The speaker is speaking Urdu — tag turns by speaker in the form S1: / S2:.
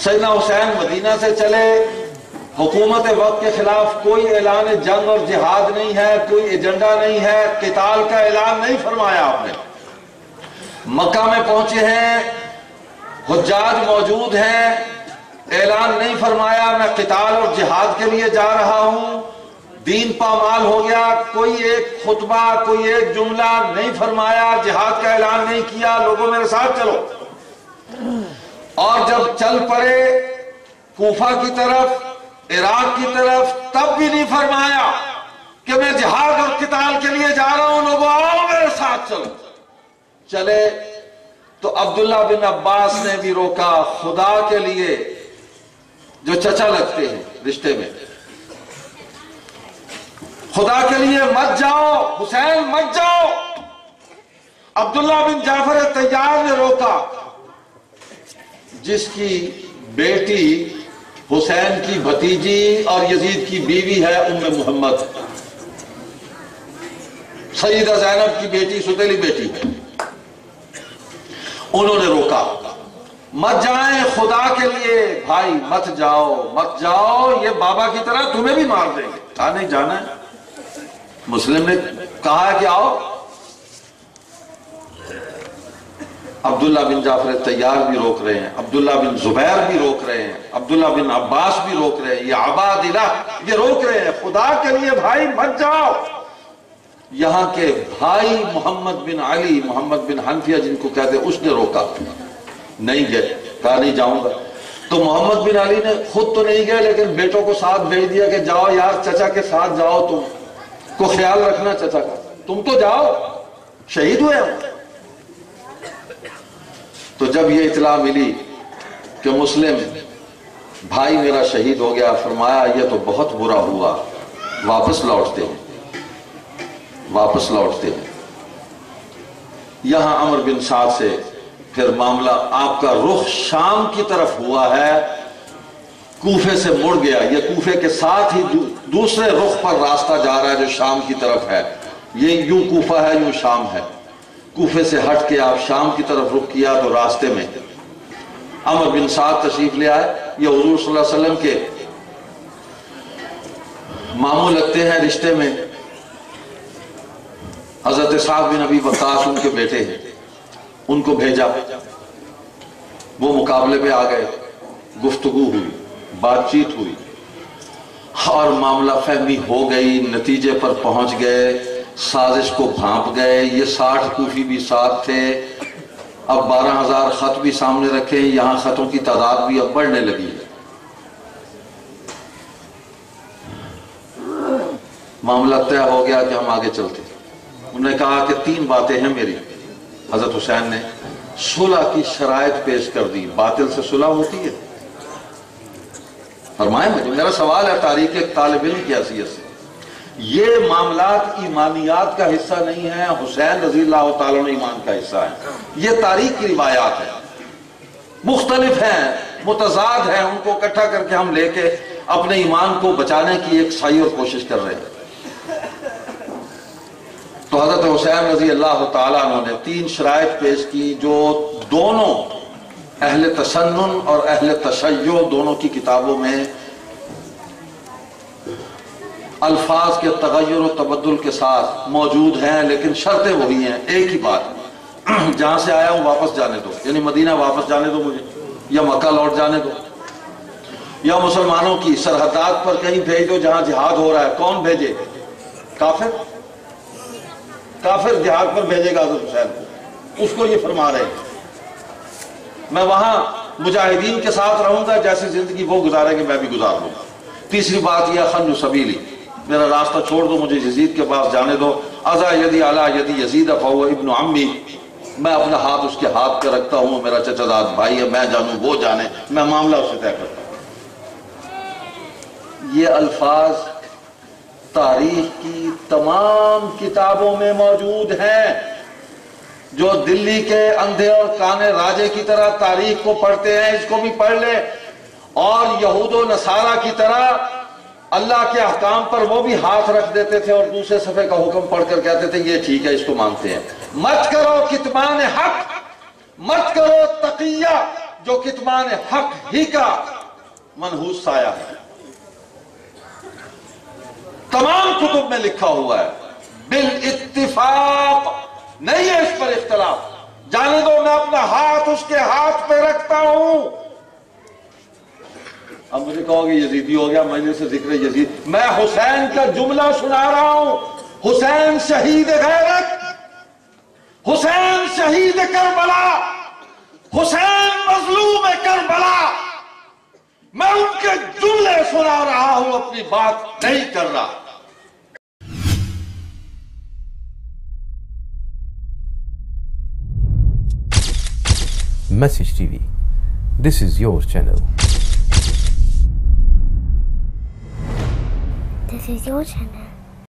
S1: سیدنا حسین مدینہ سے چلے، حکومت وقت کے خلاف کوئی اعلان جنگ اور جہاد نہیں ہے، کوئی ایجنڈا نہیں ہے، قتال کا اعلان نہیں فرمایا آپ نے۔ مکہ میں پہنچے ہیں، حجاج موجود ہیں، اعلان نہیں فرمایا میں قتال اور جہاد کے لیے جا رہا ہوں، دین پامال ہو گیا، کوئی ایک خطبہ کوئی ایک جملہ نہیں فرمایا، جہاد کا اعلان نہیں کیا، لوگوں میرے ساتھ چلو۔ اور جب چل پڑے کوفہ کی طرف، عراق کی طرف، تب بھی نہیں فرمایا کہ میں جہاد اور قتال کے لیے جا رہا ہوں، لوگوں آؤ میرے ساتھ چلو۔ چلے تو عبداللہ بن عباس نے بھی روکا، خدا کے لیے، جو چچا لگتے ہیں رشتے میں، خدا کے لیے مت جاؤ، حسین مت جاؤ۔ عبداللہ بن جعفر طیار نے روکا، جس کی بیٹی حسین کی بھتیجی اور یزید کی بیوی ہے ام محمد، سیدہ زینب کی بیٹی، ستیلی بیٹی ہے، انہوں نے روکا، مت جائیں خدا کے لیے، بھائی مت جاؤ مت جاؤ، یہ بابا کی طرح تمہیں بھی مار دیں گے۔ کہا نہیں جانا ہے۔ مسلم نے کہا کہ آؤ۔ عبداللہ بن جعفر طیار بھی روک رہے ہیں، عبداللہ بن زبیر بھی روک رہے ہیں، عبداللہ بن عباس بھی روک رہے ہیں، یہ عبادلہ یہ روک رہے ہیں، خدا کے لیے بھائی مت جاؤ۔ یہاں کے بھائی محمد بن علی، محمد بن حنفیہ جن کو کہتے ہیں، اس نے روکا، نہیں گئے، کہا نہیں جاؤں گا۔ تو محمد بن علی نے خود تو نہیں گئے لیکن بیٹوں کو ساتھ بھیج دیا کہ جاؤ یار، چچا کے ساتھ جاؤ، تم کو خیال رکھنا چچا کا، تم تو جاؤ، شہید ہوئے ہم۔ تو جب یہ اطلاع ملی کہ مسلم بھائی میرا شہید ہو گیا، فرمایا یہ تو بہت برا ہوا، واپس لوٹتے ہیں، واپس لوٹتے ہیں۔ یہاں عمر بن سعد سے پھر معاملہ، آپ کا رخ شام کی طرف ہوا ہے، کوفے سے مڑ گیا، یہ کوفے کے ساتھ ہی دوسرے رخ پر راستہ جا رہا ہے جو شام کی طرف ہے، یہ یوں کوفہ ہے یوں شام ہے، کوفے سے ہٹ کے آپ شام کی طرف رخ کیا تو راستے میں عمر بن سعد تشریف لے آئے، یہ حضور صلی اللہ علیہ وسلم کے ماموں لگتے ہیں رشتے میں، حضرت سعد بن ابی وقاص ان کے بیٹے ہیں، ان کو بھیجا، وہ مقابلے پہ آ گئے، گفتگو ہوئی، بات چیت ہوئی اور معاملہ فہمی ہو گئی، نتیجے پر پہنچ گئے، سازش کو بھانپ گئے، یہ 60 کوفی بھی ساتھ تھے، اب 12,000 خط بھی سامنے رکھے، یہاں خطوں کی تعداد بھی اب بڑھنے لگی ہے۔ معاملہ طے ہو گیا کہ ہم آگے چلتے، انہوں نے کہا کہ 3 باتیں ہیں میری۔ حضرت حسین نے صلح کی شرائط پیش کر دی، باطل سے صلح ہوتی ہے؟ فرمائیں مجھے، میرا سوال ہے تاریخ ایک طالب علم کی حیثیت سے، یہ معاملات ایمانیات کا حصہ نہیں ہے، حسین رضی اللہ تعالیٰ عنہ ایمان کا حصہ ہے، یہ تاریخ کی روایات ہیں، مختلف ہیں، متضاد ہیں، ان کو اکٹھا کر کے ہم لے کے اپنے ایمان کو بچانے کی ایک سعی اور کوشش کر رہے ہیں۔ تو حضرت حسین رضی اللہ تعالیٰ عنہ نے 3 شرائط پیش کی جو دونوں اہل تسنن اور اہل تشیع دونوں کی کتابوں میں الفاظ کے تغیر و تبدل کے ساتھ موجود ہیں، لیکن شرطیں وہی ہیں، ایک ہی بات، جہاں سے آیا ہوں واپس جانے دو، یعنی مدینہ واپس جانے دو مجھے، یا مکہ لوٹ جانے دو، یا مسلمانوں کی سرحدات پر کہیں بھیج دو جہاں جہاد ہو رہا ہے۔ کون بھیجے؟ کافر، کافر جہاد پر بھیجے گا حضرت حسین کو، اس کو یہ فرما رہے ہیں میں وہاں مجاہدین کے ساتھ رہوں گا، جیسی زندگی وہ گزارے گے میں بھی گزار لوں گا۔ تیسری بات یہ خلو سبیلی، میرا راستہ چھوڑ دو، مجھے یزید کے پاس جانے دو، اذا یدی علی یدی یزید فہو ابن عمی، میں اپنا ہاتھ اس کے ہاتھ پہ رکھتا ہوں، میرا چچا زاد بھائی ہے، میں جانوں وہ جانے، میں معاملہ اسے طے کرتا ہوں۔ یہ الفاظ تاریخ کی تمام کتابوں میں موجود ہیں، جو دلی کے اندھے اور کانے راجے کی طرح تاریخ کو پڑھتے ہیں اس کو بھی پڑھ لیں، اور یہود و نصارہ کی طرح اللہ کے احکام پر وہ بھی ہاتھ رکھ دیتے تھے اور دوسرے صفحے کا حکم پڑھ کر کہتے تھے یہ ٹھیک ہے، اس کو مانتے ہیں۔ مت کرو کتمان حق، مت کرو تقیہ، جو کتمان حق ہی کا منحوس سایہ ہے. تمام کتب میں لکھا ہوا ہے بالاتفاق، نہیں ہے اس پر اختلاف. جانے دو میں اپنا ہاتھ اس کے ہاتھ پہ رکھتا ہوں. اب مجھے کہو گے یزیدی ہو گیا، میں نے سے ذکر یزید. میں حسین کا جملہ سنا رہا ہوں. حسین شہید غیرت، حسین شہید کربلا، حسین مظلوم کربلا. میں ان کے جملے سنا رہا ہوں، اپنی بات نہیں کر رہا.
S2: Message TV. This is your channel.
S3: This is your channel.